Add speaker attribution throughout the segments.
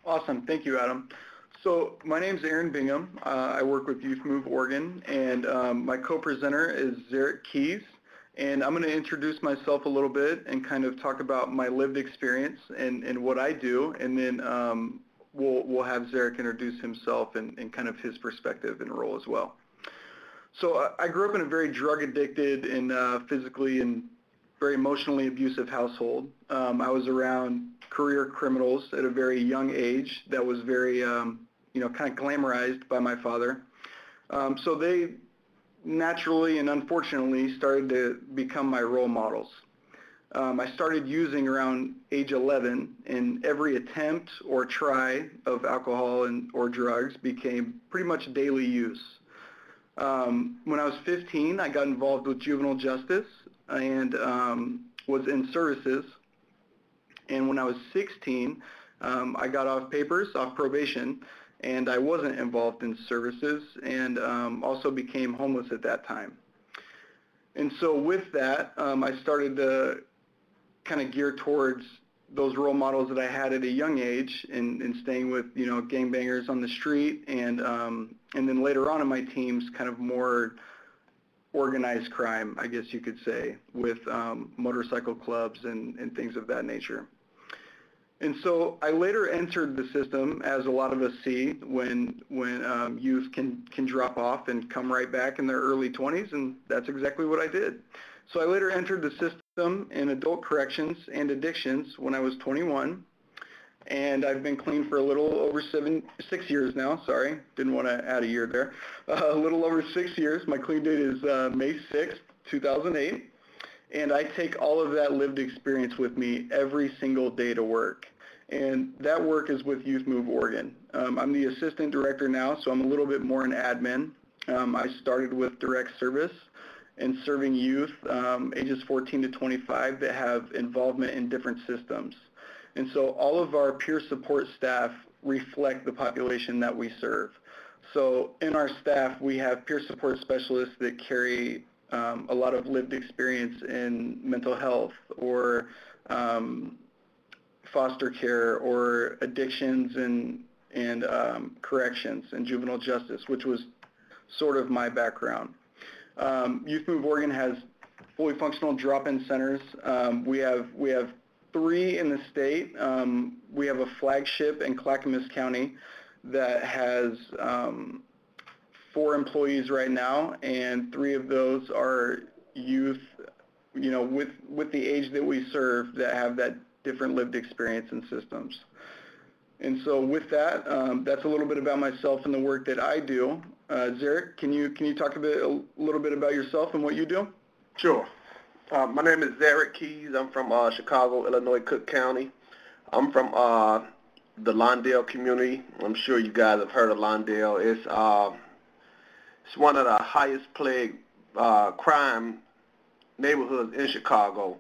Speaker 1: Awesome. Thank you, Adam. So my name's Aaron Bingham. I work with Youth Move Oregon, and my co-presenter is Zurk Keys. And I'm going to introduce myself a little bit and kind of talk about my lived experience and what I do, and then we'll have Zurk introduce himself and kind of his perspective and role as well. So I grew up in a very drug-addicted and physically and very emotionally abusive household. I was around career criminals at a very young age that was very, kind of glamorized by my father. So they naturally and unfortunately started to become my role models. I started using around age 11, and every attempt or try of alcohol or drugs became pretty much daily use. When I was 15, I got involved with juvenile justice and was in services. And when I was 16, I got off probation, and I wasn't involved in services, and also became homeless at that time. And so with that, I started to kind of gear towards those role models that I had at a young age, and staying with, gangbangers on the street, and then later on in my teams, kind of more organized crime, I guess you could say, with motorcycle clubs and things of that nature. And so I later entered the system, as a lot of us see, when youth can drop off and come right back in their early 20s, and that's exactly what I did. So I later entered the system in adult corrections and addictions when I was 21, and I've been clean for a little over 6 years now. Sorry, didn't want to add a year there. A little over 6 years. My clean date is May 6th, 2008. And I take all of that lived experience with me every single day to work. And that work is with Youth Move Oregon. I'm the assistant director now, so I'm a little bit more in admin. I started with direct service and serving youth ages 14 to 25 that have involvement in different systems. And so all of our peer support staff reflect the population that we serve. So in our staff, we have peer support specialists that carry a lot of lived experience in mental health or foster care or addictions and corrections and juvenile justice, which was sort of my background. Youth Move Oregon has fully functional drop-in centers. We have 3 in the state. We have a flagship in Clackamas County that has 4 employees right now, and 3 of those are youth, with the age that we serve, that have that different lived experience and systems. And so with that, that's a little bit about myself and the work that I do. Zurk, can you talk a little bit about yourself and what you do?
Speaker 2: Sure. My name is Zurk Keys. I'm from Chicago, Illinois, Cook County. I'm from the Lawndale community. I'm sure you guys have heard of Lawndale. It's one of the highest plagued crime neighborhoods in Chicago.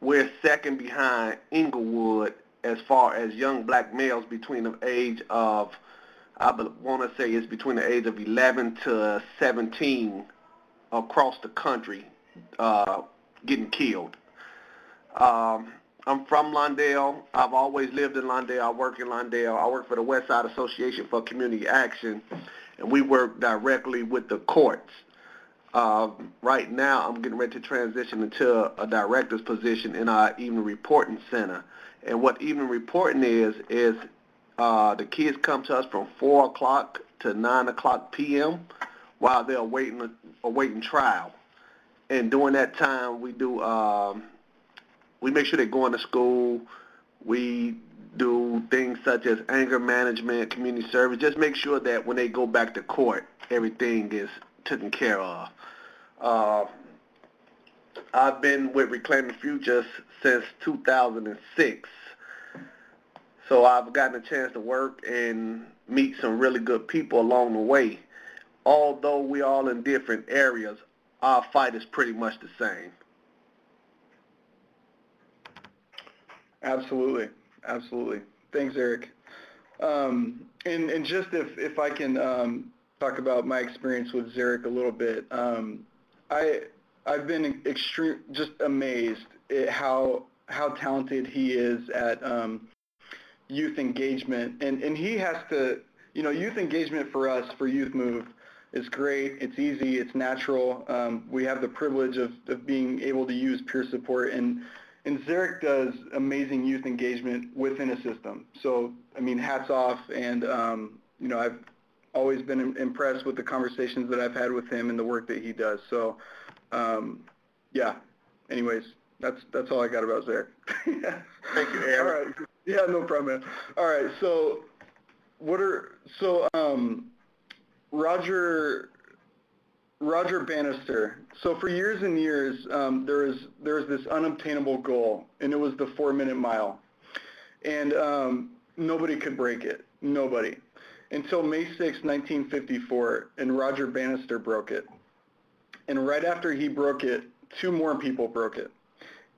Speaker 2: We're second behind Inglewood as far as young black males between the age of, I want to say it's between the age of 11 to 17 across the country getting killed. I'm from Lawndale. I've always lived in Lawndale. I work in Lawndale. I work for the West Side Association for Community Action, and we work directly with the courts. Right now, I'm getting ready to transition into a director's position in our evening reporting center. And what evening reporting is the kids come to us from 4 o'clock to 9 o'clock p.m. while they're awaiting trial. And during that time, we make sure they're going to school. We do things such as anger management, community service. Just make sure that when they go back to court, everything is taken care of. I've been with Reclaiming Futures since 2006. So I've gotten a chance to work and meet some really good people along the way. Although we're all in different areas, our fight is pretty much the same.
Speaker 1: Absolutely. Absolutely. Thanks, Eric. And just if I can talk about my experience with Zurk a little bit, I've been just amazed at how talented he is at youth engagement, and he has to, youth engagement for us, for Youth Move, is great. It's easy. It's natural. We have the privilege of being able to use peer support, and Zurk does amazing youth engagement within a system. So, I mean, hats off, and, I've always been impressed with the conversations that I've had with him and the work that he does. So, yeah, anyways, that's all I got about Zurk.
Speaker 2: Thank you, Aaron.
Speaker 1: All right. Yeah, no problem, man. All right, so Roger Bannister. So for years and years, there was this unobtainable goal, and it was the 4-minute mile. And nobody could break it. Nobody. Until May 6, 1954, and Roger Bannister broke it. And right after he broke it, 2 more people broke it.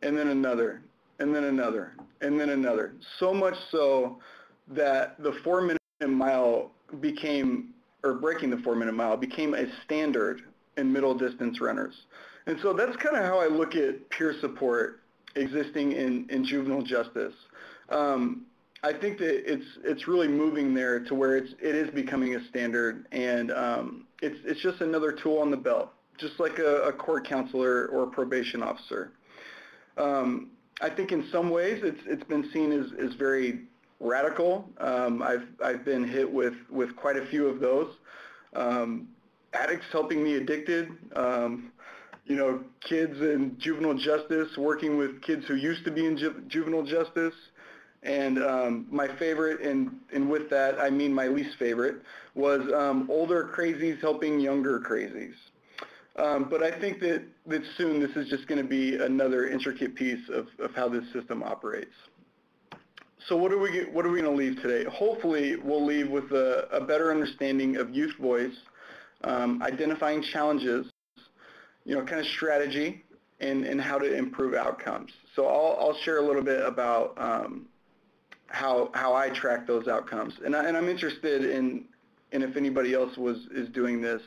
Speaker 1: And then another, and then another, and then another. So much so that the 4-minute mile became, or breaking the 4-minute mile, became a standard in middle distance runners. And so that's kind of how I look at peer support existing in juvenile justice. I think that it's really moving there to where it is becoming a standard, and it's just another tool on the belt, just like a court counselor or a probation officer. I think in some ways it's been seen as very radical. I've been hit with quite a few of those. Addicts helping the addicted, kids in juvenile justice, working with kids who used to be in juvenile justice. And my favorite, and with that I mean my least favorite, was older crazies helping younger crazies. But I think that soon this is just going to be another intricate piece of how this system operates. So what are we going to leave today? Hopefully we'll leave with a better understanding of youth voice, identifying challenges, kind of strategy, and how to improve outcomes. So I'll share a little bit about how I track those outcomes, and I'm interested in if anybody else is doing this,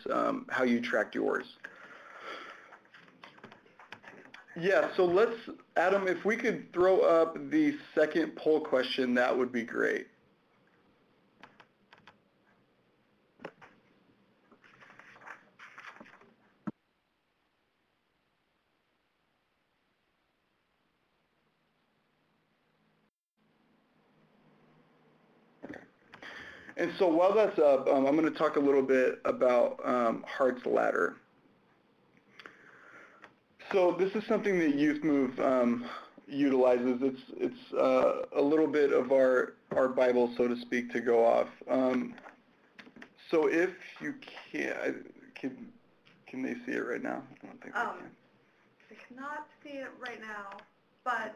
Speaker 1: how you track yours. Yeah, so Adam, if we could throw up the second poll question, that would be great. And so while that's up, I'm going to talk a little bit about Hart's Ladder. So this is something that Youth Move utilizes. It's a little bit of our Bible, so to speak, to go off. So if you can they see it right now? I don't think they can.
Speaker 3: They cannot see it right now, but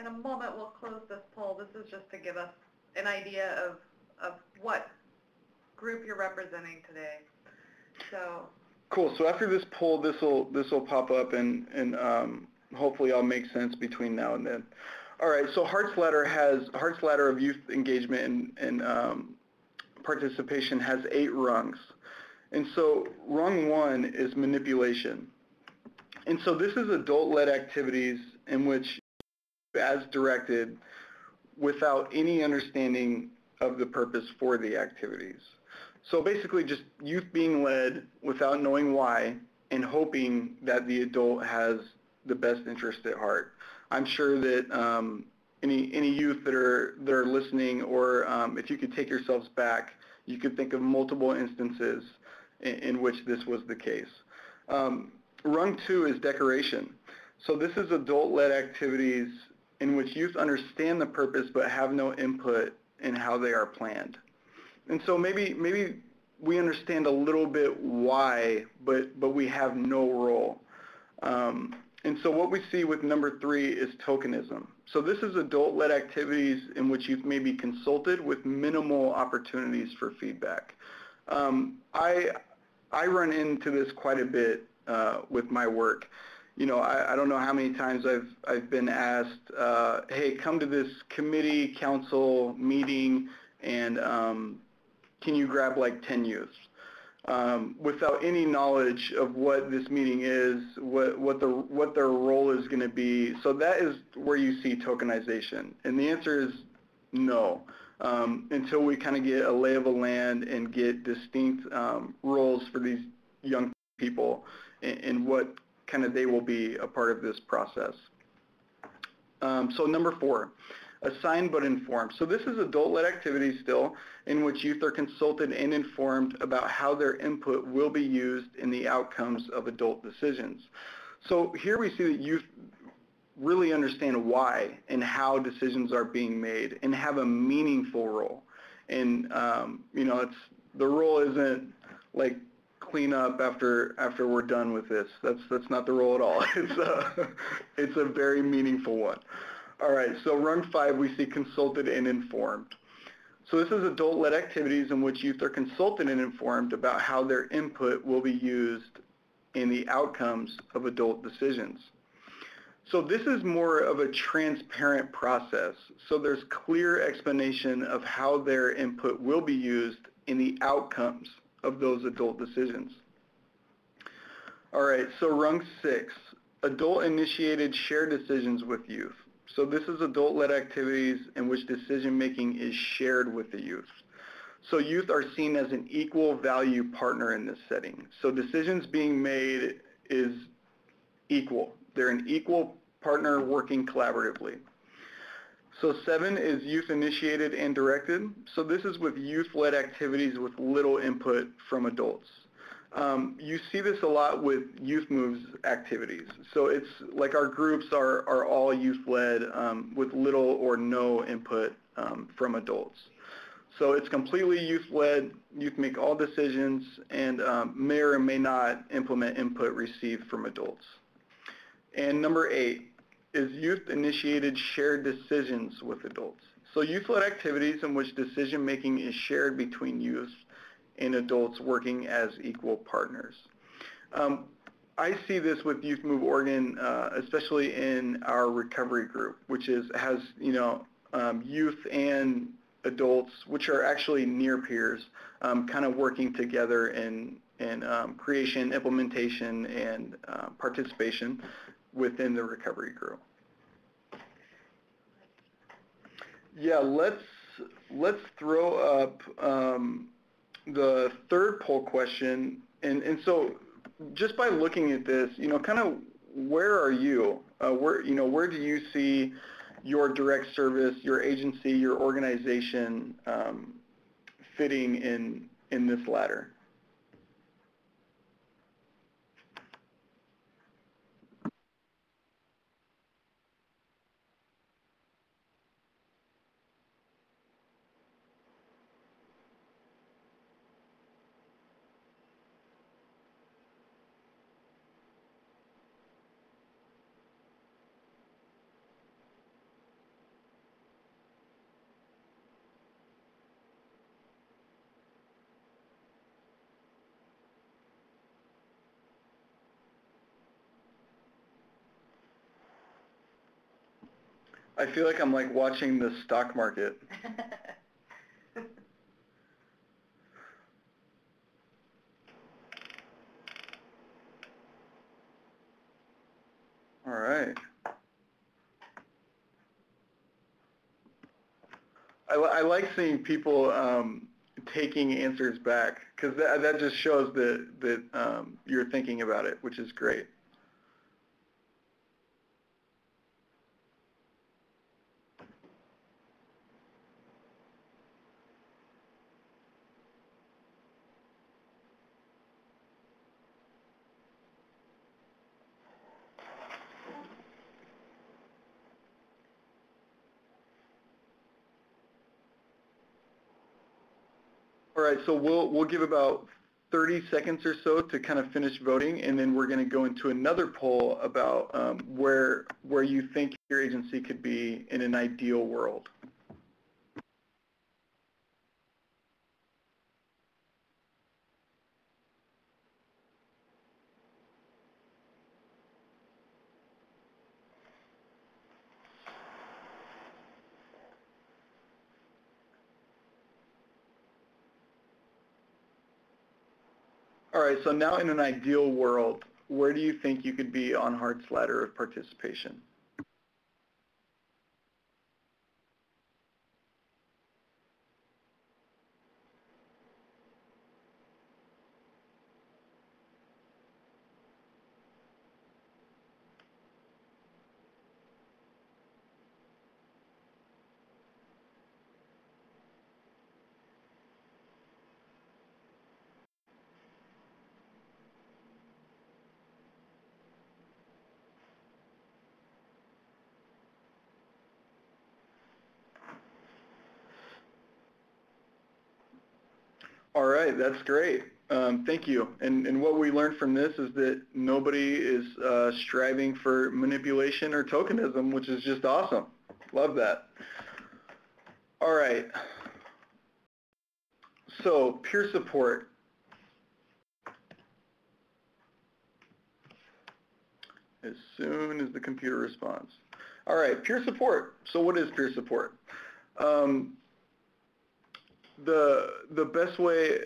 Speaker 3: in a moment we'll close this poll. This is just to give us an idea of what group you're representing today. So.
Speaker 1: Cool. So after this poll, this will pop up, and hopefully I'll make sense between now and then. All right. So Hart's Ladder of youth engagement and participation has 8 rungs, and so rung 1 is manipulation, and so this is adult-led activities in which, as directed, without any understanding of the purpose for the activities. So basically just youth being led without knowing why and hoping that the adult has the best interest at heart. I'm sure that any youth that are listening, or if you could take yourselves back, you could think of multiple instances in which this was the case. Rung 2 is decoration. So this is adult-led activities in which youth understand the purpose but have no input in how they are planned. And so maybe we understand a little bit why, but we have no role. And so what we see with number 3 is tokenism. So this is adult-led activities in which youth may be consulted with minimal opportunities for feedback. I run into this quite a bit with my work. I don't know how many times I've been asked, hey, come to this committee, council meeting, and can you grab like 10 youths? Without any knowledge of what this meeting is, what their role is going to be. So that is where you see tokenization. And the answer is no. until we kind of get a lay of the land and get distinct roles for these young people and what kind of they will be a part of this process. So number 4, assigned but informed. So this is adult-led activities still, in which youth are consulted and informed about how their input will be used in the outcomes of adult decisions. So here we see that youth really understand why and how decisions are being made and have a meaningful role. And you know, the role isn't like clean up after we're done with this. That's not the role at all. It's a very meaningful one. All right, so rung 5, we see consulted and informed. So this is adult-led activities in which youth are consulted and informed about how their input will be used in the outcomes of adult decisions. So this is more of a transparent process. So there's clear explanation of how their input will be used in the outcomes of those adult decisions. All right, so rung 6, adult-initiated shared decisions with youth. So this is adult-led activities in which decision-making is shared with the youth. So youth are seen as an equal value partner in this setting. So decisions being made is equal. They're an equal partner working collaboratively. So 7 is youth-initiated and directed. So this is with youth-led activities with little input from adults. You see this a lot with Youth Moves activities. So it's like our groups are all youth-led with little or no input from adults. So it's completely youth-led. Youth make all decisions and may or may not implement input received from adults. And number 8 is youth-initiated shared decisions with adults. So youth-led activities in which decision-making is shared between youth and adults working as equal partners. I see this with Youth Move Oregon, especially in our recovery group, which has youth and adults, which are actually near peers, kind of working together in creation, implementation, and participation within the recovery group. Yeah, let's throw up the third poll question, and so just by looking at this, kind of where are you? Where do you see your direct service, your agency, your organization fitting in this ladder? I feel like I'm like watching the stock market. All right. I like seeing people taking answers back, because that just shows that you're thinking about it, which is great. All right, so we'll give about 30 seconds or so to kind of finish voting, and then we're going to go into another poll about where you think your agency could be in an ideal world. All right, so now in an ideal world, where do you think you could be on Hart's ladder of participation? All right, that's great. Thank you. And what we learned from this is that nobody is striving for manipulation or tokenism, which is just awesome. Love that. All right. So peer support. As soon as the computer responds. All right, peer support. So what is peer support? The best way,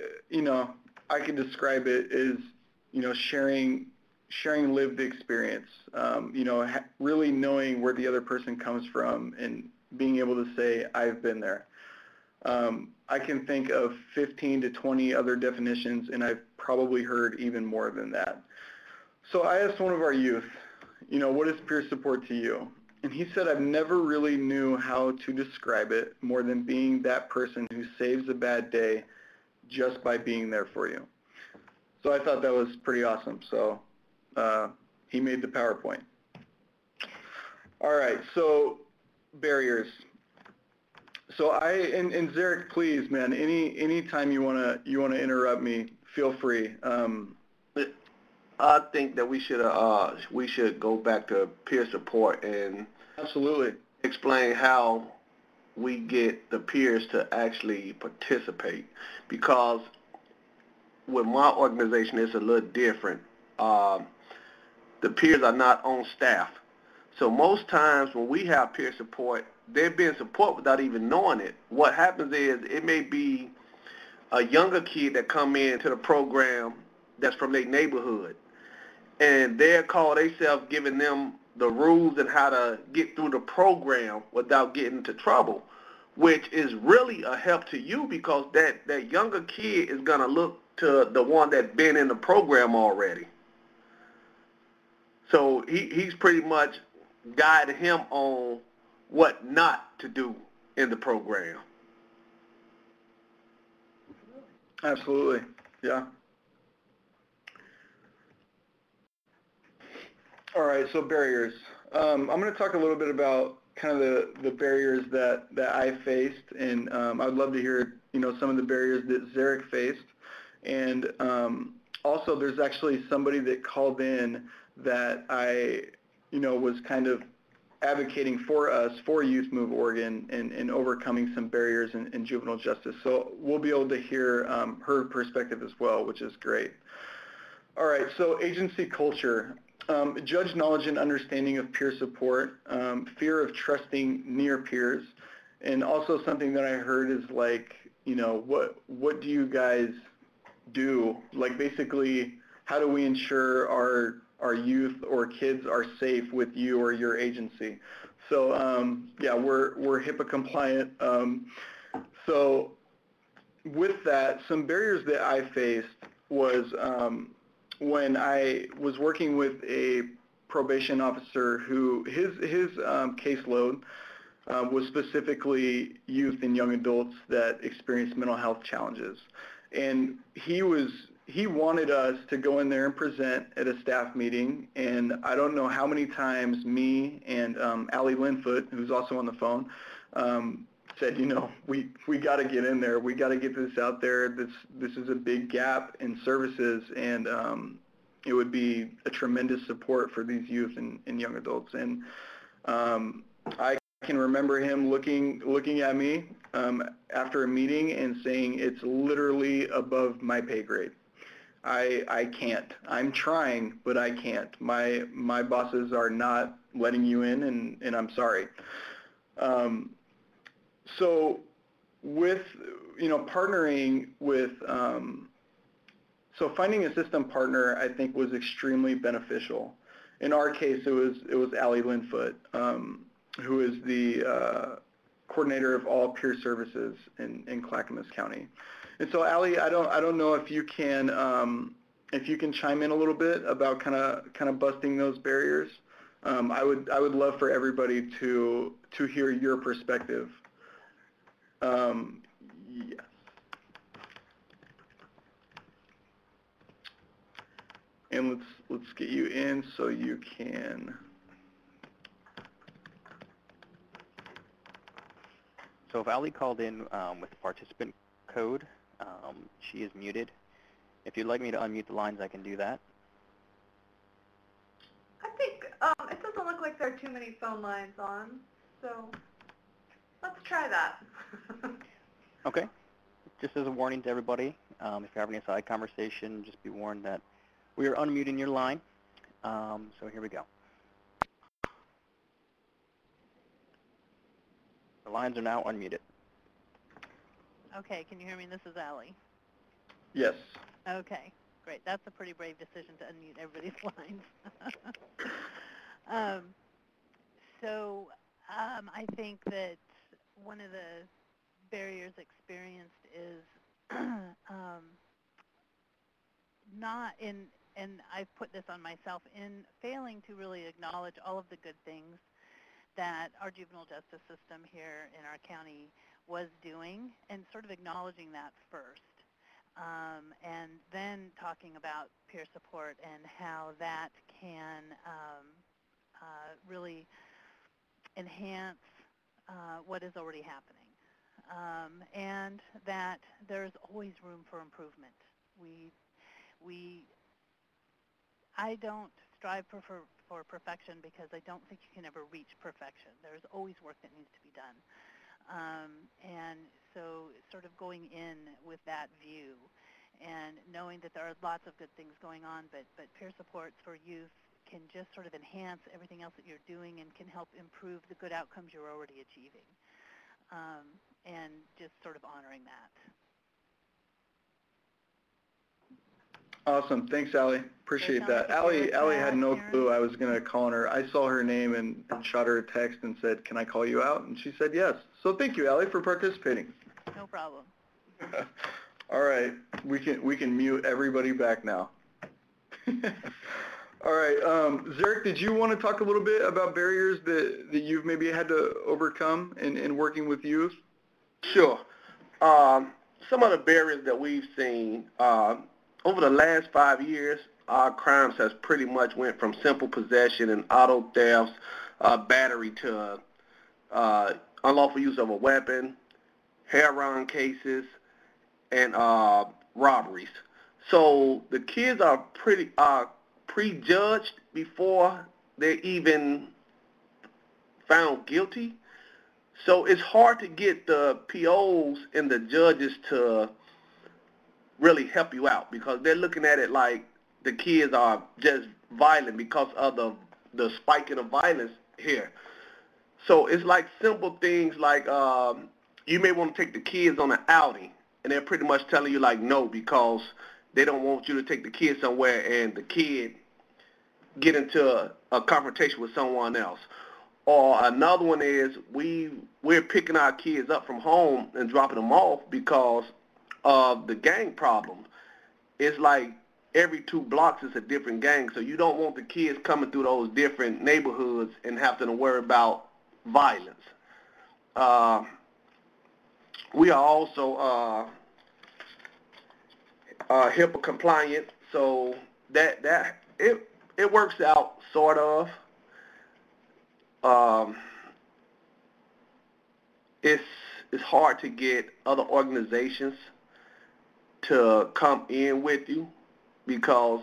Speaker 1: I can describe it is, sharing lived experience. Really knowing where the other person comes from and being able to say, I've been there. I can think of 15 to 20 other definitions, and I've probably heard even more than that. So I asked one of our youth, what is peer support to you? And he said, I've never really knew how to describe it more than being that person who saves a bad day just by being there for you. So I thought that was pretty awesome. So he made the PowerPoint. All right, so barriers. So and Zurk, please, man, any time you wanna interrupt me, feel free.
Speaker 2: I think that we should go back to peer support and
Speaker 1: Absolutely
Speaker 2: explain how we get the peers to actually participate, because with my organization it's a little different. The peers are not on staff, so most times when we have peer support, they're being support without even knowing it. What happens is it may be a younger kid that come into the program that's from their neighborhood, and they're called themselves giving them the rules and how to get through the program without getting into trouble, which is really a help to you, because that younger kid is going to look to the one that's been in the program already. So he's pretty much guiding him on what not to do in the program.
Speaker 1: Absolutely, yeah. All right, so barriers. I'm going to talk a little bit about kind of the barriers that I faced, and I'd love to hear some of the barriers that Zurk faced. And also, there's actually somebody that called in that I was kind of advocating for us, for Youth Move Oregon, and overcoming some barriers in juvenile justice. So we'll be able to hear her perspective as well, which is great. All right, so agency culture. Judge knowledge and understanding of peer support, fear of trusting near peers, and also something that I heard is like, what do you guys do? Like basically, how do we ensure our youth or kids are safe with you or your agency? So yeah, we're HIPAA compliant. So with that, some barriers that I faced was when I was working with a probation officer who his caseload was specifically youth and young adults that experienced mental health challenges, and he wanted us to go in there and present at a staff meeting, and I don't know how many times me and Allie Linfoot, who's also on the phone, said, we got to get in there. We got to get this out there. This is a big gap in services, and it would be a tremendous support for these youth and young adults. And I can remember him looking at me after a meeting and saying, it's literally above my pay grade. I can't. I'm trying, but I can't. My bosses are not letting you in, and I'm sorry. So with, partnering with, so finding a system partner, I think, was extremely beneficial. In our case, it was Allie Linfoot, who is the coordinator of all peer services in Clackamas County. And so Allie, I don't know if you can chime in a little bit about kind of busting those barriers. I would love for everybody to hear your perspective. Yeah. And let's get you in so you can.
Speaker 4: So if Ali called in with participant code, She is muted. If you'd like me to unmute the lines, I can do that.
Speaker 3: I think it doesn't look like there are too many phone lines on, so let's try that.
Speaker 4: Okay. Just as a warning to everybody, if you're having a side conversation, just be warned that we are unmuting your line. So here we go. The lines are now unmuted.
Speaker 5: Okay, can you hear me? This is Allie.
Speaker 1: Yes.
Speaker 5: Okay, great. That's a pretty brave decision to unmute everybody's lines. I think that one of the barriers experienced is not in, and I've put this on myself, in failing to really acknowledge all of the good things that our juvenile justice system here in our county was doing, and sort of acknowledging that first. And then talking about peer support and how that can really enhance what is already happening. And that there's always room for improvement. I don't strive for perfection because I don't think you can ever reach perfection. There's always work that needs to be done. And so sort of going in with that view and knowing that there are lots of good things going on, but peer supports for youth can just sort of enhance everything else that you're doing and can help improve the good outcomes you're already achieving. And just sort of honoring that.
Speaker 1: Awesome. Thanks, Allie. Appreciate that. Allie had no clue I was going to call on her. I saw her name and shot her a text and said, "Can I call you out?" And she said yes. So thank you, Allie, for participating.
Speaker 5: No problem.
Speaker 1: All right. We can mute everybody back now. All right. Zurk, did you want to talk a little bit about barriers that you've maybe had to overcome in working with youth?
Speaker 2: Sure. Some of the barriers that we've seen, over the last 5 years, our crimes has pretty much went from simple possession and auto thefts, battery to unlawful use of a weapon, hair-on cases, and robberies. So the kids are prejudged before they're even found guilty. So it's hard to get the POs and the judges to really help you out because they're looking at it like the kids are just violent because of the spike in the violence here. So it's like simple things like you may want to take the kids on an outing, and they're pretty much telling you like no because they don't want you to take the kids somewhere and the kid get into a confrontation with someone else. Or another one is we're picking our kids up from home and dropping them off because of the gang problem. It's like every 2 blocks is a different gang, so you don't want the kids coming through those different neighborhoods and having to worry about violence. We are also HIPAA compliant, so that it works out sort of. It's hard to get other organizations to come in with you because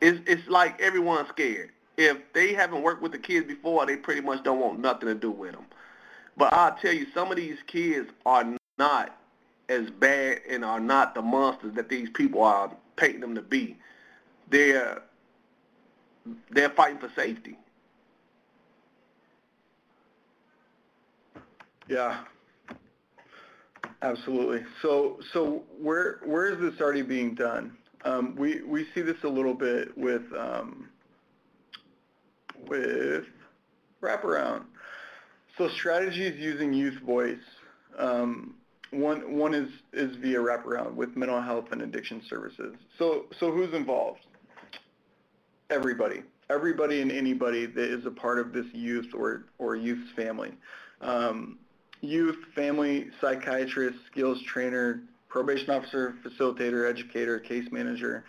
Speaker 2: it's like everyone's scared. If they haven't worked with the kids before, they pretty much don't want nothing to do with them. But I'll tell you, some of these kids are not as bad and are not the monsters that these people are painting them to be. They're fighting for safety.
Speaker 1: Yeah, absolutely. So where is this already being done? We see this a little bit with wraparound. So strategies using youth voice. One is via wraparound with mental health and addiction services. So who's involved? Everybody and anybody that is a part of this youth or youth's family. Youth, family, psychiatrist, skills trainer, probation officer, facilitator, educator, case manager,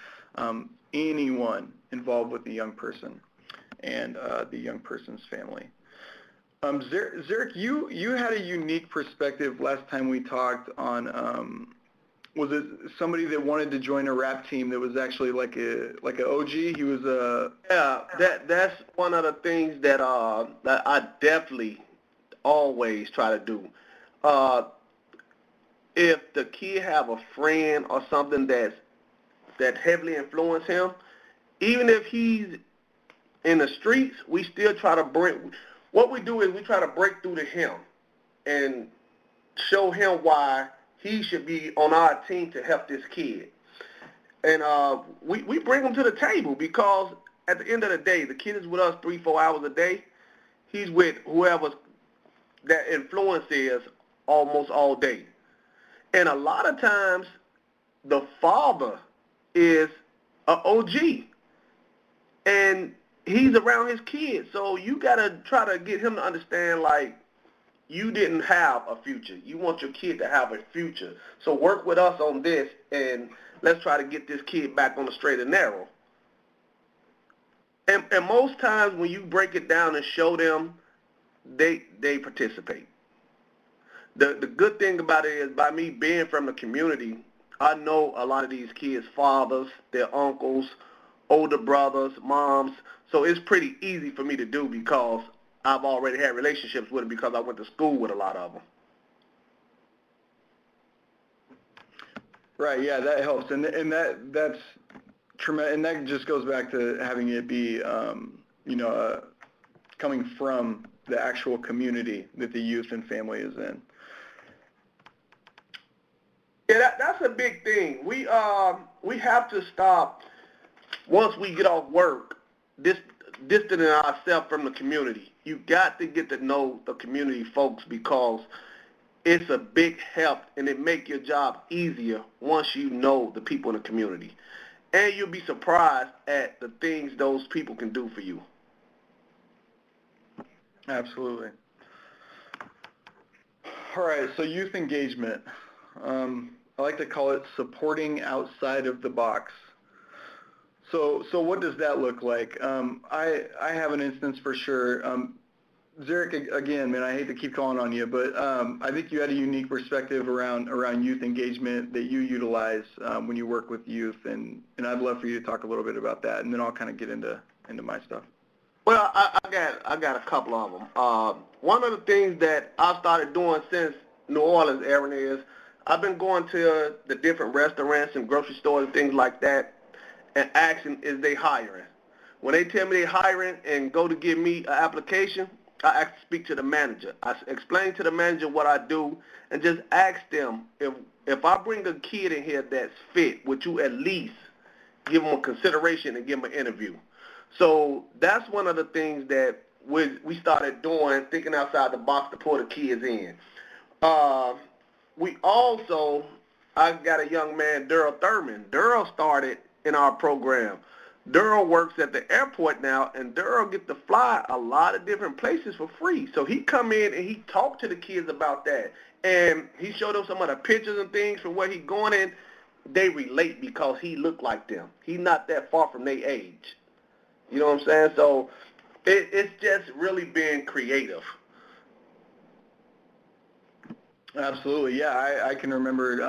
Speaker 1: anyone involved with the young person and the young person's family. Zurk, you had a unique perspective last time we talked on, was it somebody that wanted to join a rap team that was actually like a OG? He was a...
Speaker 2: Yeah, that's one of the things that that I definitely always try to do. If the kid have a friend or something that heavily influence him, even if he's in the streets, we still try to what we do is we try to break through to him and show him why he should be on our team to help this kid. And we bring him to the table because at the end of the day, the kid is with us 3-4 hours a day. He's with whoever that influence is almost all day. And a lot of times, the father is an OG, and he's around his kids. So you got to try to get him to understand, like, you didn't have a future. You want your kid to have a future. So work with us on this, and let's try to get this kid back on the straight and narrow. And most times when you break it down and show them, they participate. The good thing about it is, by me being from the community, I know a lot of these kids' fathers, their uncles, older brothers, moms, so it's pretty easy for me to do because I've already had relationships with them because I went to school with a lot of them.
Speaker 1: Right, yeah, that helps, and that's tremendous, and that just goes back to having it be, coming from the actual community that the youth and family is in.
Speaker 2: Yeah, that's a big thing. We have to stop, once we get off work, distancing ourselves from the community. You got to get to know the community folks because it's a big help, and it make your job easier once you know the people in the community. And you'll be surprised at the things those people can do for you.
Speaker 1: Absolutely. All right, so youth engagement. I like to call it supporting outside of the box. So what does that look like? I have an instance for sure. Zurk, again, man, I hate to keep calling on you, but I think you had a unique perspective around youth engagement that you utilize when you work with youth, and I'd love for you to talk a little bit about that, and then I'll kind of get into my stuff.
Speaker 2: Well, I got a couple of them. One of the things that I started doing since New Orleans, Aaron, is I've been going to the different restaurants and grocery stores and things like that and asking, is they hiring? When they tell me they're hiring and go to give me an application, I ask to speak to the manager. I explain to the manager what I do and just ask them, if I bring a kid in here that's fit, would you at least give them a consideration and give them an interview? So that's one of the things that we started doing, thinking outside the box to pull the kids in. I got a young man, Daryl Thurman. Daryl started in our program. Daryl works at the airport now, and Daryl gets to fly a lot of different places for free. So he come in and he talked to the kids about that. And he showed them some of the pictures and things from where he's going in. They relate because he looked like them. He's not that far from their age. You know what I'm saying? So it's just really being creative.
Speaker 1: Absolutely, yeah. I can remember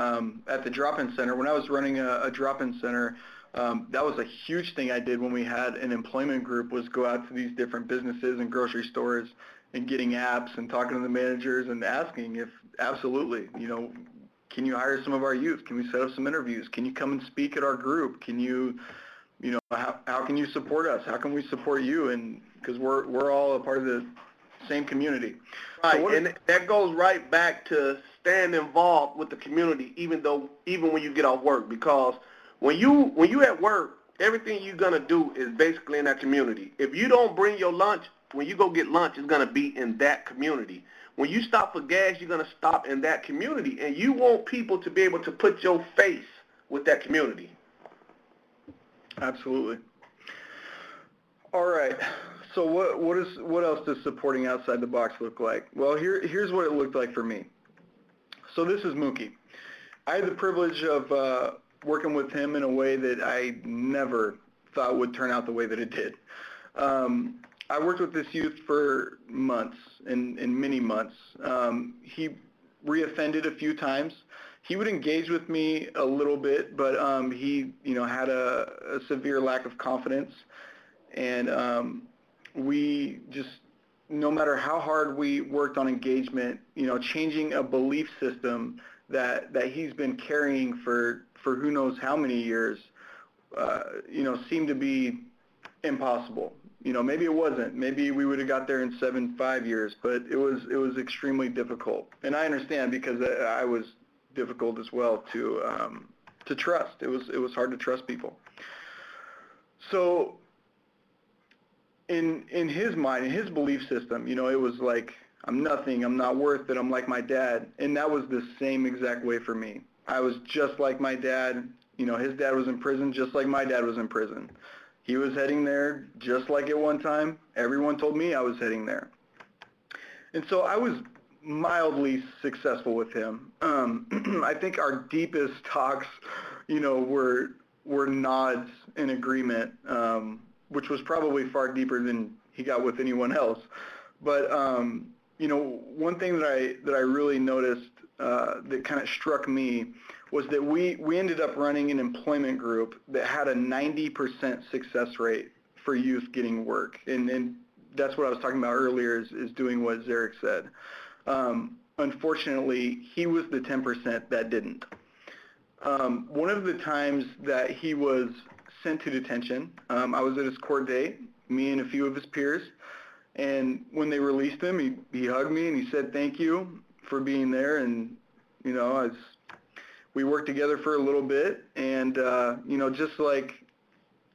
Speaker 1: at the drop-in center, when I was running a drop-in center, that was a huge thing I did when we had an employment group, was go out to these different businesses and grocery stores and getting apps and talking to the managers and asking if, absolutely, can you hire some of our youth? Can we set up some interviews? Can you come and speak at our group? Can you, how can you support us? How can we support you? And because we're all a part of the same community.
Speaker 2: Right, so and that goes right back to staying involved with the community, even when you get off work, because when you at work, everything you're gonna do is basically in that community. If you don't bring your lunch, when you go get lunch, it's gonna be in that community. When you stop for gas, you're gonna stop in that community, and you want people to be able to put your face with that community.
Speaker 1: Absolutely. All right. So what else does supporting outside the box look like? Well, here's what it looked like for me. So this is Mookie. I had the privilege of working with him in a way that I never thought would turn out the way that it did. I worked with this youth for months and many months. He reoffended a few times. He would engage with me a little bit, but he, had a severe lack of confidence, and we just, no matter how hard we worked on engagement, changing a belief system that he's been carrying for who knows how many years, seemed to be impossible. Maybe it wasn't. Maybe we would have got there in 5 years, but it was extremely difficult. And I understand, because I was difficult as well to trust. It was hard to trust people. So in his mind, in his belief system, it was like, I'm nothing, I'm not worth it, I'm like my dad. And that was the same exact way for me. I was just like my dad. His dad was in prison just like my dad was in prison. He was heading there just like at one time. Everyone told me I was heading there. And so I was mildly successful with him. I think our deepest talks, were nods in agreement, which was probably far deeper than he got with anyone else. But, one thing that I really noticed that kind of struck me was that we ended up running an employment group that had a 90% success rate for youth getting work. And that's what I was talking about earlier, is doing what Zurk said. Unfortunately, he was the 10% that didn't. One of the times that he was sent to detention, I was at his court date, me and a few of his peers, and when they released him, he hugged me and he said thank you for being there. And we worked together for a little bit, and just like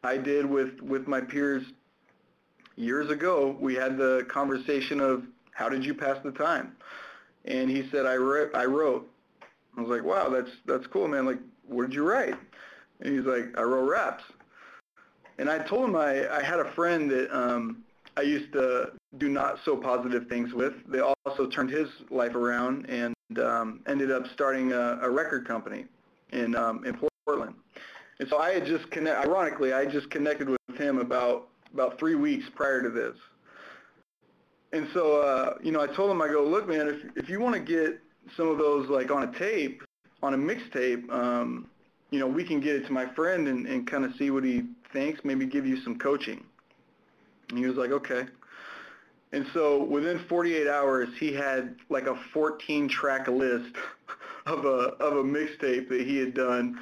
Speaker 1: I did with my peers years ago, we had the conversation of, how did you pass the time? And he said, I wrote. I was like, wow, that's cool, man. Like, what did you write? And he's like, I wrote raps. And I told him I had a friend that I used to do not so positive things with. They also turned his life around and ended up starting a record company in Portland. And so I had just ironically, I just connected with him about 3 weeks prior to this. And so, I told him, I go, look, man, if you want to get some of those, like, on a tape, on a mixtape, we can get it to my friend and kind of see what he thinks, maybe give you some coaching. And he was like, okay. And so within 48 hours, he had like a 14-track list of a mixtape that he had done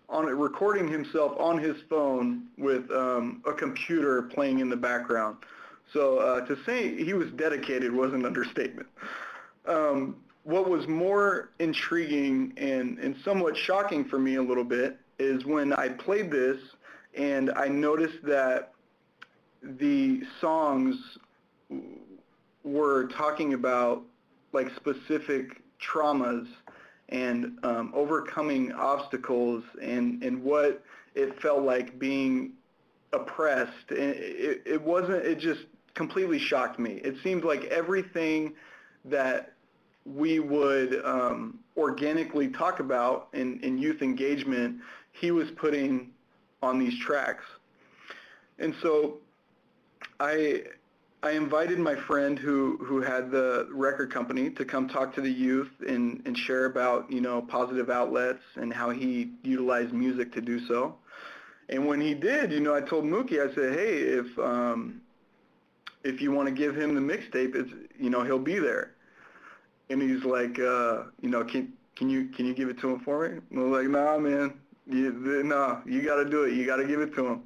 Speaker 1: recording himself on his phone with a computer playing in the background. So to say he was dedicated was an understatement. What was more intriguing and somewhat shocking for me a little bit is when I played this and I noticed that the songs were talking about like specific traumas and overcoming obstacles and what it felt like being oppressed. And it just completely shocked me. It seemed like everything that we would organically talk about in youth engagement, he was putting on these tracks. And so I invited my friend who had the record company to come talk to the youth and share about, positive outlets and how he utilized music to do so. And when he did, I told Mookie, I said, hey, if you want to give him the mixtape, he'll be there. And he's like, can you give it to him for me? And I was like, nah, man, you got to do it. You got to give it to him.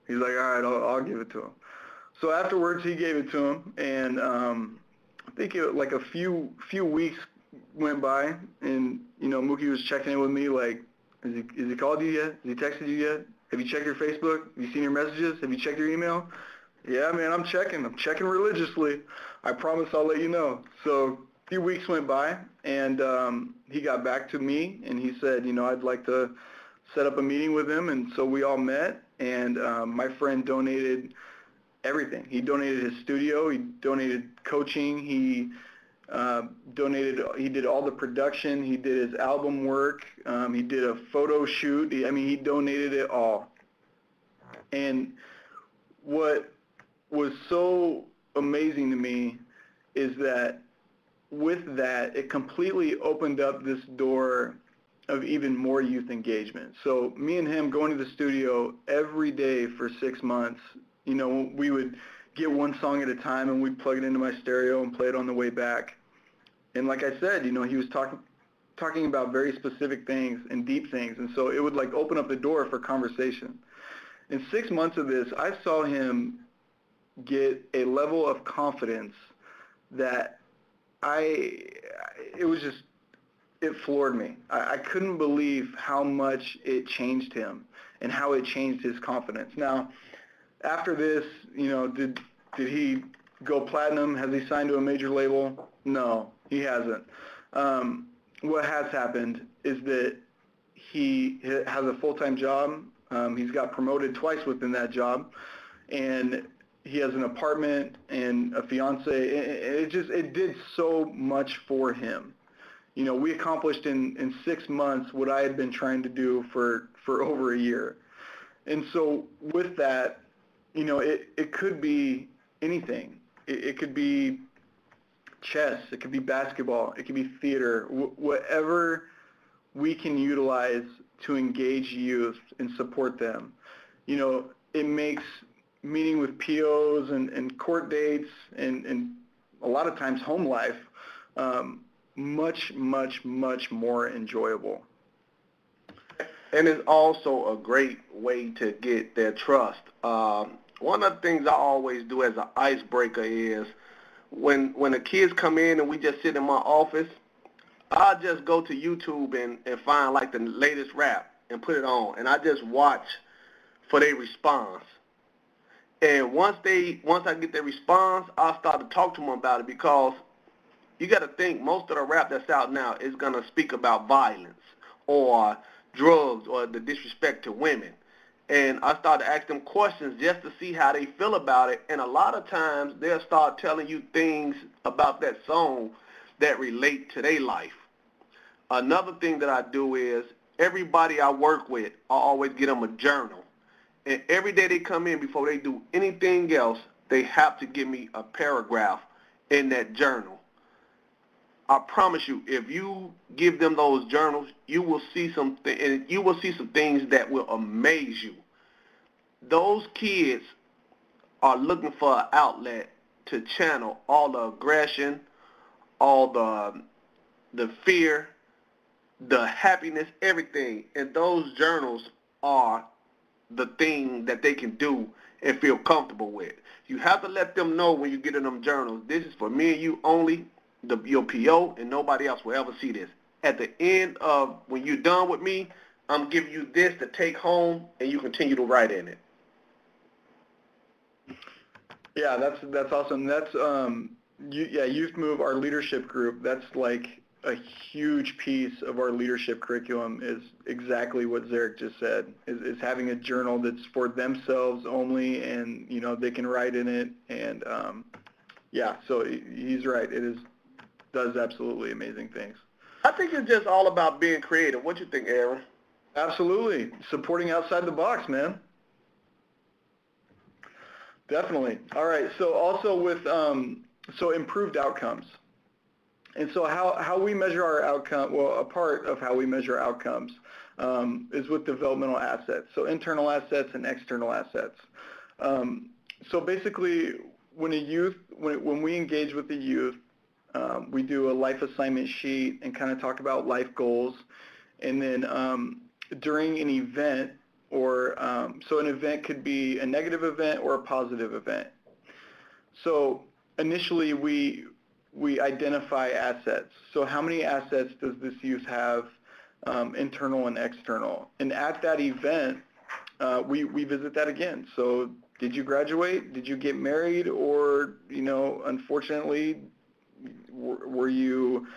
Speaker 1: He's like, all right, I'll give it to him. So afterwards, he gave it to him, and I think like a few weeks went by, and Mookie was checking in with me, like, has he called you yet? Has he texted you yet? Have you checked your Facebook? Have you seen your messages? Have you checked your email? Yeah, man, I'm checking religiously. I promise I'll let you know. So a few weeks went by, and he got back to me, and he said, I'd like to set up a meeting with him, and so we all met, and my friend donated everything. He donated his studio, he donated coaching, he did all the production, he did his album work, he did a photo shoot, he donated it all. And what was so amazing to me is that with that, it completely opened up this door of even more youth engagement. So me and him going to the studio every day for 6 months, you know, we would get one song at a time and we'd plug it into my stereo and play it on the way back. And like I said, you know, he was talking about very specific things and deep things, and so it would like open up the door for conversation. In 6 months of this, I saw him get a level of confidence that it floored me. I couldn't believe how much it changed him and how it changed his confidence. Now, after this, you know, did he go platinum? Has he signed to a major label? No, he hasn't. What has happened is that he has a full-time job. He's got promoted twice within that job, and he has an apartment and a fiance. It did so much for him. You know, we accomplished in 6 months what I had been trying to do for over a year. And so with that, you know, it could be anything. It could be chess, it could be basketball, it could be theater, whatever we can utilize to engage youth and support them. You know, it makes meeting with POs and court dates and a lot of times home life much, much, much more enjoyable.
Speaker 2: And it's also a great way to get their trust. One of the things I always do as an icebreaker is when the kids come in and we just sit in my office, I'll just go to YouTube and find like the latest rap and put it on, and I just watch for their response. And once I get their response, I'll start to talk to them about it, because you got to think most of the rap that's out now is going to speak about violence or drugs or the disrespect to women. And I start to ask them questions just to see how they feel about it. And a lot of times they'll start telling you things about that song that relate to their life. Another thing that I do is everybody I work with, I always get them a journal. And every day they come in, before they do anything else, they have to give me a paragraph in that journal. I promise you, if you give them those journals, you will see some things that will amaze you. Those kids are looking for an outlet to channel all the aggression, all the fear, the happiness, everything. And those journals are the thing that they can do and feel comfortable with. You have to let them know when you get in them journals, this is for me and you only, your PO, and nobody else will ever see this. At the end of when you're done with me, I'm giving you this to take home, and you continue to write in it.
Speaker 1: Yeah, that's awesome. That's Youth Move, our leadership group. That's like a huge piece of our leadership curriculum is exactly what Zurk just said, is having a journal that's for themselves only, and you know they can write in it. And yeah, so he's right. It does absolutely amazing things.
Speaker 2: I think it's just all about being creative. What you think, Aaron?
Speaker 1: Absolutely, supporting outside the box, man. Definitely. All right. So also with so improved outcomes. And so how we measure our outcome, well, a part of how we measure outcomes is with developmental assets, so internal assets and external assets. So basically, when we engage with the youth, we do a life assignment sheet and kind of talk about life goals. And then during an event, or so an event could be a negative event or a positive event. So initially, we identify assets. So how many assets does this youth have, internal and external? And at that event, we visit that again. So did you graduate? Did you get married? Or, you know, unfortunately, were you,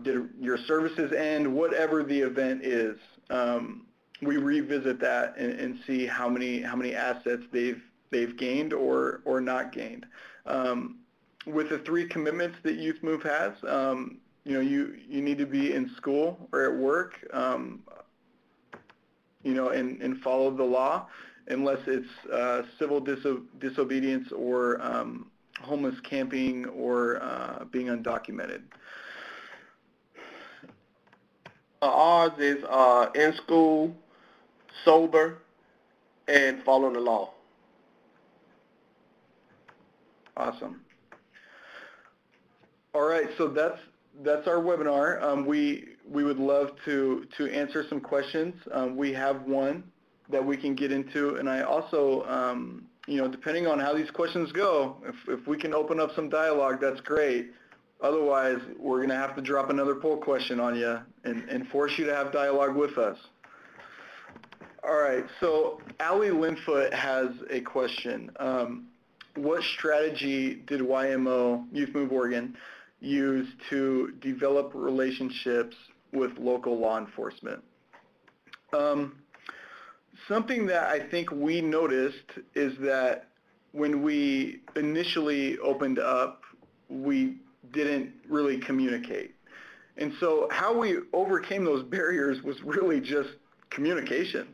Speaker 1: did your services end? Whatever the event is, we revisit that and see how many assets they've gained or not gained. With the 3 commitments that Youth Move has, you know, you need to be in school or at work, you know, and follow the law. unless it's civil disobedience or homeless camping or being undocumented.
Speaker 2: Ours is in school, sober, and following the law.
Speaker 1: Awesome. All right, so that's our webinar. We would love to answer some questions. We have one that we can get into, and I also, you know, depending on how these questions go, if we can open up some dialogue, that's great. Otherwise, we're going to have to drop another poll question on you and force you to have dialogue with us. All right, so Allie Linfoot has a question. What strategy did YMO, Youth Move Oregon, use to develop relationships with local law enforcement? Something that I think we noticed is that when we initially opened up, we didn't really communicate. And so how we overcame those barriers was really just communication.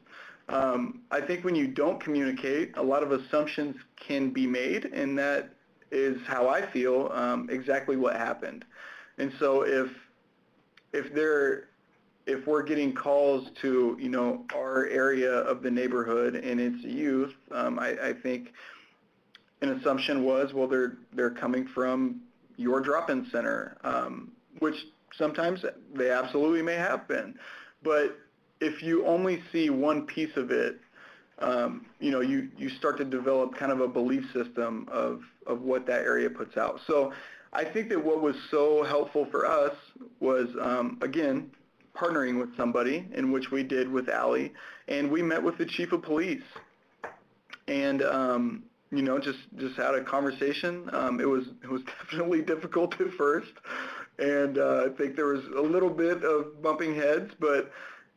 Speaker 1: I think when you don't communicate, a lot of assumptions can be made, and that is how I feel exactly what happened. And so if we're getting calls to, you know, our area of the neighborhood and it's youth, I think an assumption was, well, they're coming from your drop-in center, which sometimes they absolutely may have been. But if you only see one piece of it, you know, you start to develop kind of a belief system of what that area puts out. So I think that what was so helpful for us was, again, partnering with somebody, in which we did with Allie, and we met with the chief of police, and you know, just had a conversation. It was definitely difficult at first, and I think there was a little bit of bumping heads, but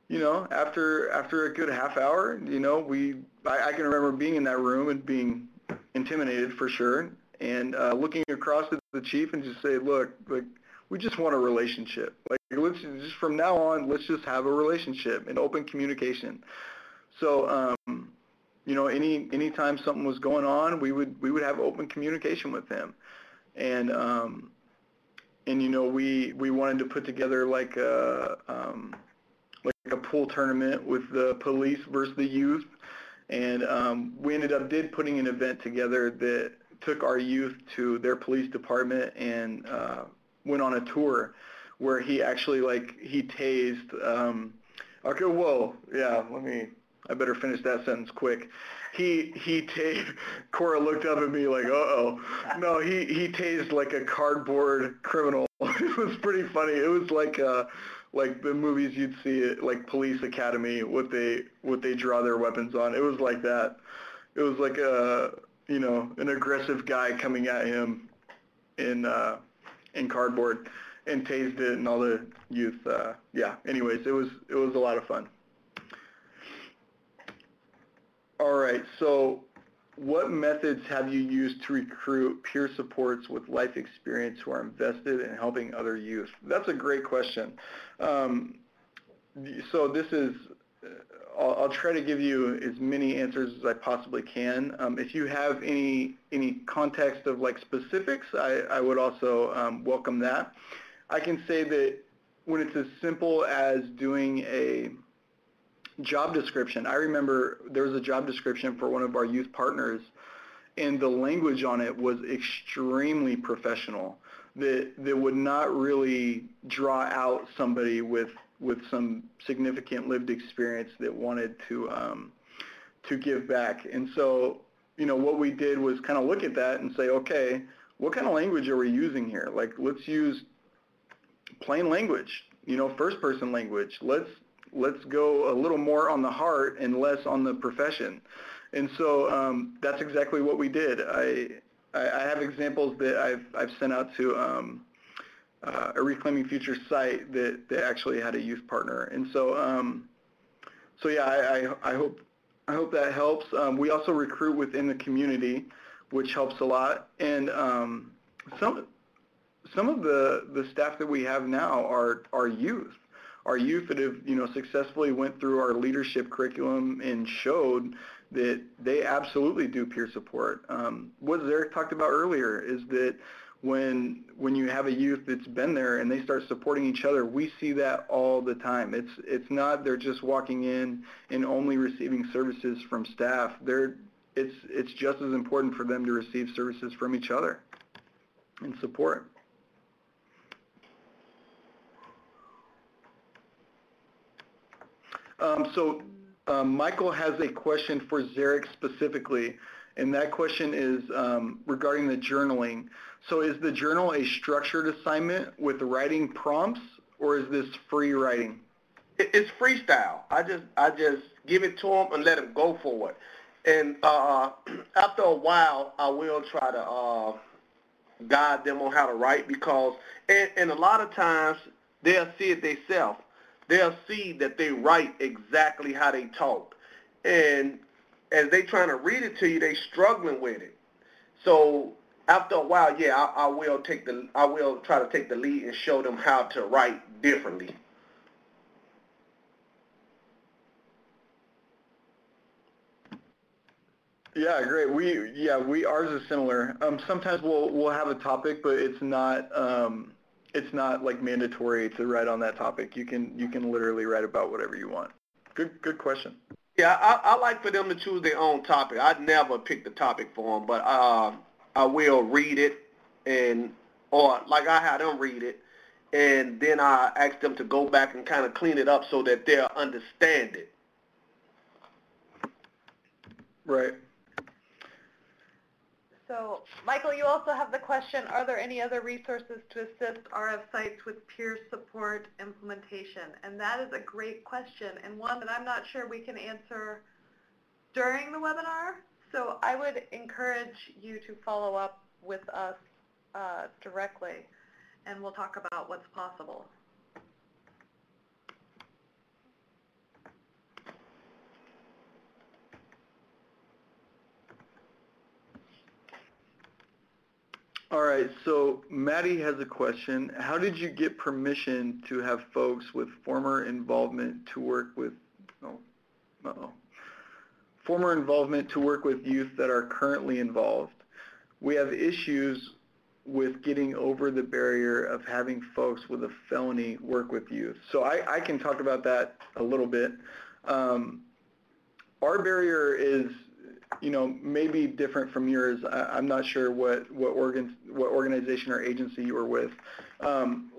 Speaker 1: you know, after a good half hour, you know, I can remember being in that room and being intimidated for sure, and looking across at the chief and just say, look, like, we just want a relationship. Like, let's just, from now on, let's just have a relationship and open communication. So, you know, anytime something was going on, we would have open communication with him, and you know, we wanted to put together like a pool tournament with the police versus the youth, and we ended up putting an event together that took our youth to their police department and went on a tour where he actually, like, he tased, okay, whoa, yeah, I better finish that sentence quick. He tased, Cora looked up at me like, uh-oh. No, he tased like a cardboard criminal. It was pretty funny. It was like the movies you'd see it, like Police Academy, what they draw their weapons on. It was like that. It was like you know, an aggressive guy coming at him in cardboard, and tased it, and all the youth. Yeah. Anyways, it was a lot of fun. All right. So, what methods have you used to recruit peer supports with life experience who are invested in helping other youth? That's a great question. So this is, I'll try to give you as many answers as I possibly can. If you have any context of like specifics, I would also welcome that. I can say that when it's as simple as doing a job description. I remember there was a job description for one of our youth partners, and the language on it was extremely professional, that would not really draw out somebody with some significant lived experience that wanted to give back. And so, you know, what we did was kind of look at that and say, okay, what kind of language are we using here? Like, let's use plain language, you know, first person language. Let's go a little more on the heart and less on the profession. And so that's exactly what we did. I have examples that I've sent out to a Reclaiming Future site that actually had a youth partner. And so so yeah, I hope that helps. We also recruit within the community, which helps a lot. And some of the staff that we have now are youth. Our youth that have, you know, successfully went through our leadership curriculum and showed that they absolutely do peer support. What Zurk talked about earlier is that when you have a youth that's been there and they start supporting each other, we see that all the time. It's not they're just walking in and only receiving services from staff. It's just as important for them to receive services from each other and support. Michael has a question for Zurk specifically, and that question is regarding the journaling. So is the journal a structured assignment with writing prompts, or is this free writing?
Speaker 2: It's freestyle. I just give it to them and let them go for it. And after a while, I will try to guide them on how to write, because, and a lot of times, they'll see it themselves. They'll see that they write exactly how they talk. And as they trying to read it to you, they struggling with it. So after a while, yeah, I will try to take the lead and show them how to write differently.
Speaker 1: Yeah, great. Ours is similar. Sometimes we'll have a topic, but it's not like mandatory to write on that topic. You can literally write about whatever you want. Good question.
Speaker 2: Yeah, I like for them to choose their own topic. I'd never pick the topic for them, but I will read it, or like I had them read it, and then I ask them to go back and kind of clean it up so that they'll understand it.
Speaker 1: Right.
Speaker 3: So, Michael, you also have the question, are there any other resources to assist RF sites with peer support implementation? And that is a great question, and one that I'm not sure we can answer during the webinar. So I would encourage you to follow up with us directly, and we'll talk about what's possible.
Speaker 1: All right, so Maddie has a question. How did you get permission to have folks with former involvement to work with, former involvement to work with youth that are currently involved? We have issues with getting over the barrier of having folks with a felony work with youth. So I can talk about that a little bit. Our barrier is, maybe different from yours. I'm not sure what organization or agency you were with.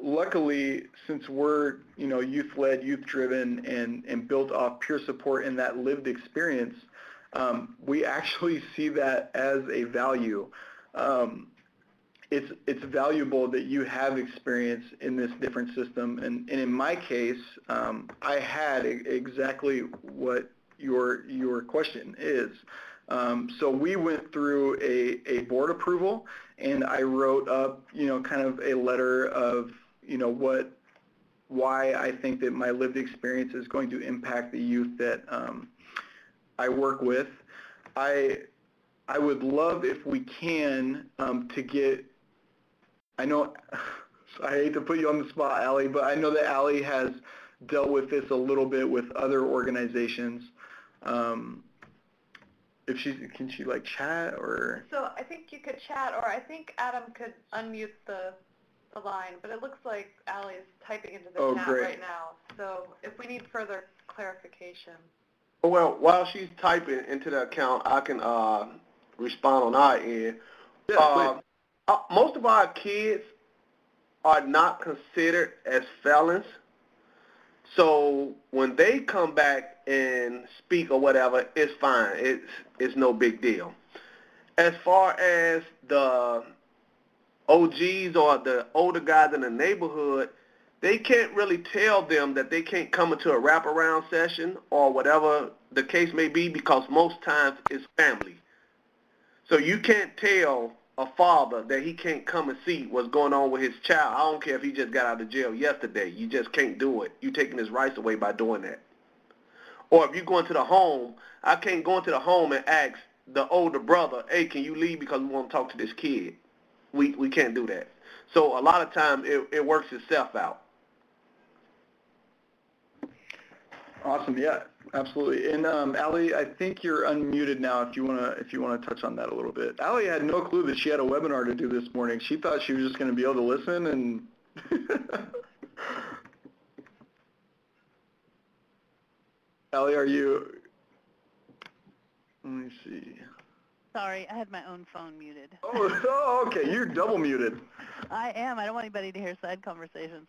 Speaker 1: Luckily, since we're youth-led, youth-driven, and built off peer support and that lived experience, we actually see that as a value. It's valuable that you have experience in this different system, and in my case, I had exactly what your question is. So we went through a board approval, and I wrote up, kind of a letter of, why I think that my lived experience is going to impact the youth that I work with. I would love, if we can, to get, I know, I hate to put you on the spot, Allie, but I know that Allie has dealt with this a little bit with other organizations. Can she like chat, or?
Speaker 3: So I think you could chat, or I think Adam could unmute the line, but it looks like Allie is typing into the chat right now. So if we need further clarification.
Speaker 2: Well, while she's typing into the account, I can respond on our end.
Speaker 1: Yeah,
Speaker 2: most of our kids are not considered as felons. So when they come back and speak or whatever, it's fine. It's no big deal. As far as the OGs or the older guys in the neighborhood, they can't really tell them that they can't come into a wraparound session or whatever the case may be, because most times it's family. So you can't tell a father that he can't come and see what's going on with his child. I don't care if he just got out of jail yesterday. You just can't do it. You're taking his rights away by doing that. Or if you go into the home, I can't go into the home and ask the older brother, hey, can you leave because we want to talk to this kid? We can't do that. So a lot of times it works itself out.
Speaker 1: Awesome. Yeah, absolutely. And Allie, I think you're unmuted now. If you wanna touch on that a little bit. Allie had no clue that she had a webinar to do this morning. She thought she was just going to be able to listen and. Allie, are you? Let me see.
Speaker 5: Sorry, I had my own phone muted.
Speaker 1: Oh, okay. You're double muted.
Speaker 5: I am. I don't want anybody to hear side conversations.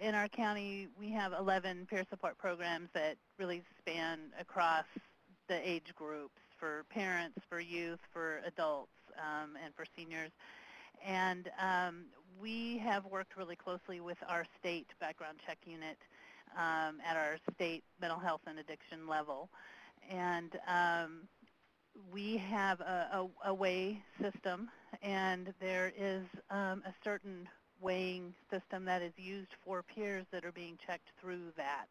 Speaker 5: In our county, we have 11 peer support programs that really span across the age groups for parents, for youth, for adults, and for seniors. And we have worked really closely with our state background check unit at our state mental health and addiction level. And we have a weigh system, and there is a certain weighing system that is used for peers that are being checked through that.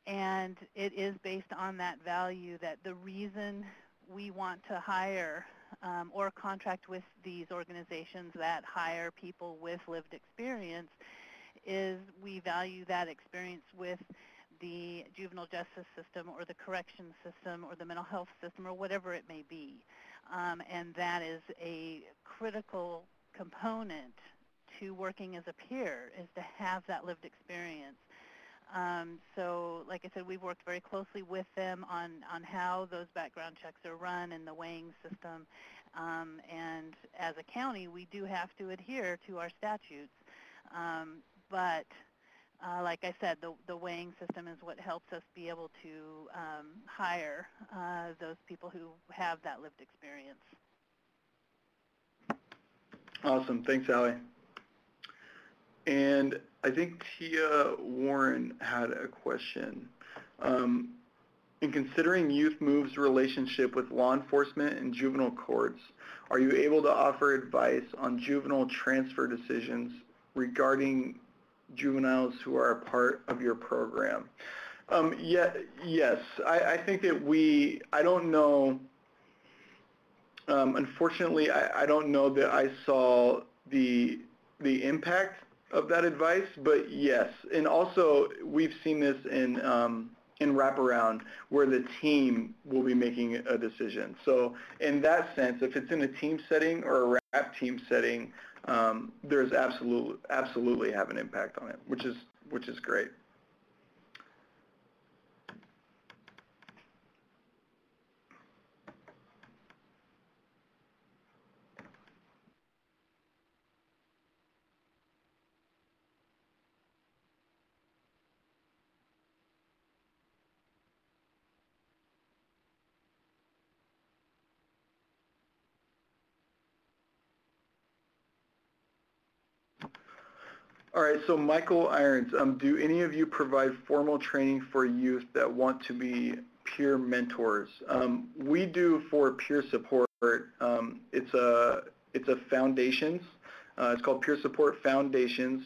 Speaker 5: And it is based on that value that the reason we want to hire or contract with these organizations that hire people with lived experience is we value that experience with the juvenile justice system or the corrections system or the mental health system or whatever it may be. And that is a critical component to working as a peer, is to have that lived experience. So like I said, we've worked very closely with them on how those background checks are run and the weighing system. And as a county, we do have to adhere to our statutes. But like I said, the weighing system is what helps us be able to hire those people who have that lived experience.
Speaker 1: Awesome. Thanks, Allie. And I think Tia Warren had a question. In considering Youth Move's relationship with law enforcement and juvenile courts, are you able to offer advice on juvenile transfer decisions regarding juveniles who are a part of your program? Yes. I think that I don't know, unfortunately, I don't know that I saw the impact of that advice, but yes. And also, we've seen this in wraparound, where the team will be making a decision. So in that sense, if it's in a team setting or a wrap team setting, there's absolutely have an impact on it, which is great. All right, so Michael Irons, do any of you provide formal training for youth that want to be peer mentors? We do for peer support. It's a foundations. It's called Peer Support Foundations.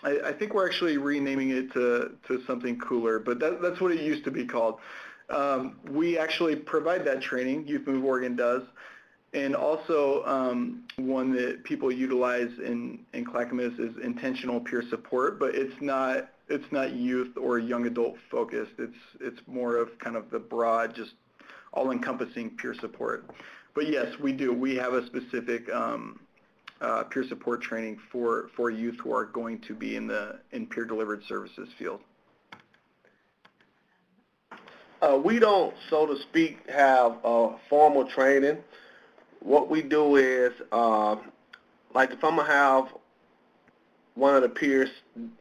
Speaker 1: I think we're actually renaming it to something cooler, but that's what it used to be called. We actually provide that training, Youth Move Oregon does. And also one that people utilize in Clackamas is intentional peer support, but it's not youth or young adult focused. It's more of kind of the broad, just all-encompassing peer support. But yes, we do. We have a specific peer support training for youth who are going to be in peer delivered services field.
Speaker 2: We don't, so to speak, have formal training. What we do is, like if I'm going to have one of the peers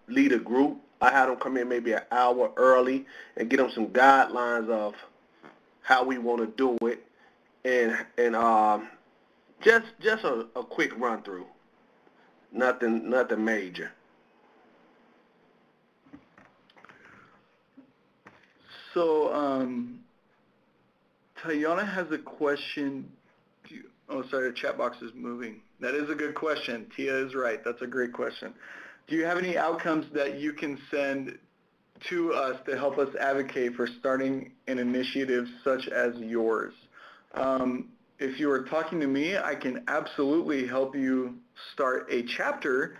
Speaker 2: lead a group, I have them come in maybe an hour early and get them some guidelines of how we want to do it, and just a quick run through, nothing major.
Speaker 1: So Tayana has a question. Oh, sorry, the chat box is moving. That is a good question. Tia is right. That's a great question. Do you have any outcomes that you can send to us to help us advocate for starting an initiative such as yours? If you are talking to me, I can absolutely help you start a chapter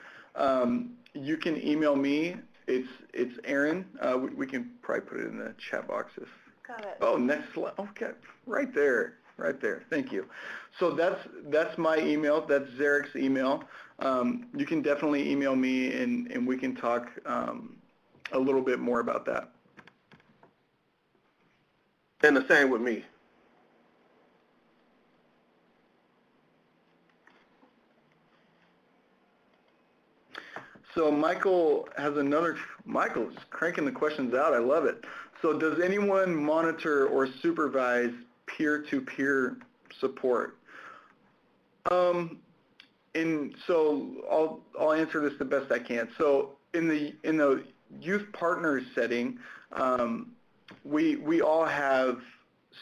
Speaker 1: you can email me. It's Aaron. We can probably put it in the chat box if.
Speaker 3: Got it.
Speaker 1: Oh, next slide. Okay, right there. Thank you. So that's my email. That's Zurk's email. You can definitely email me, and we can talk a little bit more about that.
Speaker 2: And the same with me.
Speaker 1: So Michael's cranking the questions out. I love it. So does anyone monitor or supervise peer-to-peer support? And so I'll answer this the best I can. So in the youth partners setting, we all have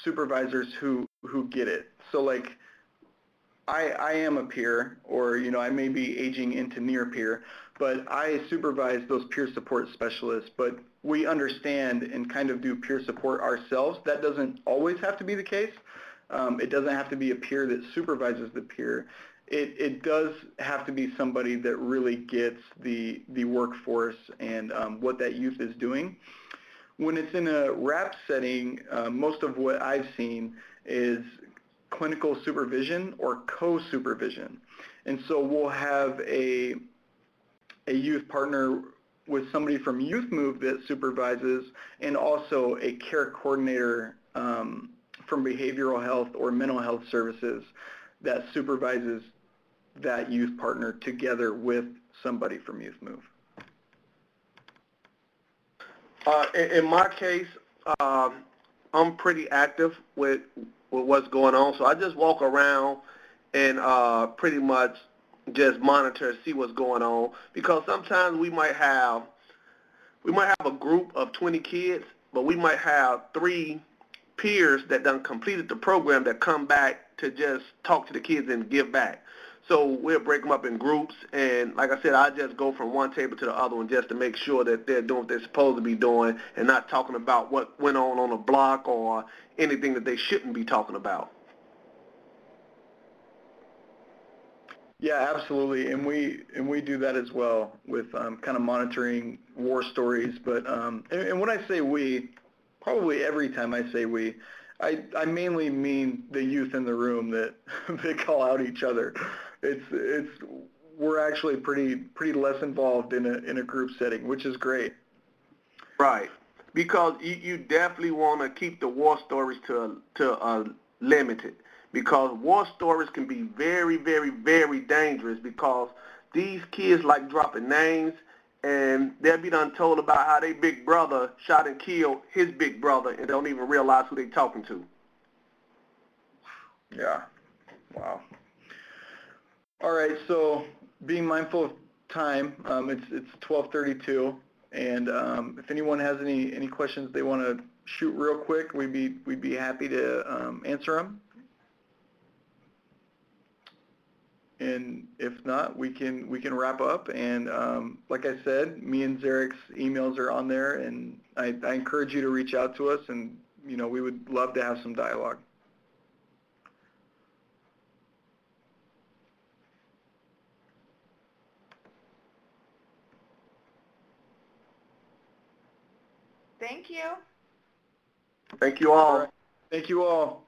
Speaker 1: supervisors who get it. So like I am a peer, or I may be aging into near peer, but I supervise those peer support specialists. But we understand and kind of do peer support ourselves. That doesn't always have to be the case. It doesn't have to be a peer that supervises the peer. It does have to be somebody that really gets the workforce and what that youth is doing. When it's in a RAP setting, most of what I've seen is clinical supervision or co-supervision. And so we'll have a youth partner with somebody from Youth Move that supervises, and also a care coordinator from behavioral health or mental health services that supervises that youth partner together with somebody from Youth Move.
Speaker 2: In my case, I'm pretty active with what's going on, so I just walk around and pretty much just monitor, see what's going on, because sometimes we might have a group of 20 kids, but we might have 3 peers that done completed the program that come back to just talk to the kids and give back. So we'll break them up in groups, and like I said, I just go from one table to the other one just to make sure that they're doing what they're supposed to be doing and not talking about what went on the block or anything that they shouldn't be talking about.
Speaker 1: Yeah, absolutely, and we do that as well with kind of monitoring war stories. But and when I say we, probably every time I say we, I mainly mean the youth in the room that they call out each other. We're actually pretty less involved in a group setting, which is great.
Speaker 2: Right, because you definitely want to keep the war stories to limited, because war stories can be very, very, very dangerous, because these kids like dropping names, and they'll be done told about how their big brother shot and killed his big brother and don't even realize who they're talking to.
Speaker 1: Yeah. Wow. All right, so being mindful of time, it's 12:32, and if anyone has any questions they want to shoot real quick, we'd be happy to answer them. And if not, we can wrap up. And like I said, me and Zurk's emails are on there, and I encourage you to reach out to us, and we would love to have some dialogue.
Speaker 3: Thank you.
Speaker 2: Thank you all.
Speaker 1: All right. Thank you all.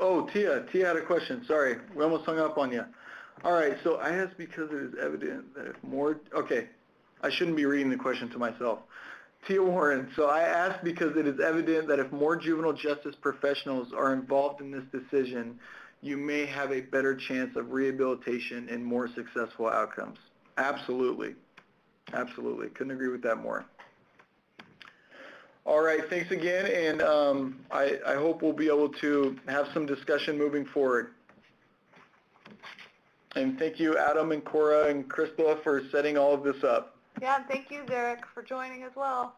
Speaker 1: Oh, Tia had a question. Sorry, we almost hung up on you. All right, so I asked because it is evident that if more, okay, I shouldn't be reading the question to myself. Tia Warren, so I asked because it is evident that if more juvenile justice professionals are involved in this decision, you may have a better chance of rehabilitation and more successful outcomes. Absolutely. Absolutely. Couldn't agree with that more. All right, thanks again, and I hope we'll be able to have some discussion moving forward. And thank you, Adam and Cora and Krista, for setting all of this up.
Speaker 3: Yeah, and thank you, Zurk, for joining as well.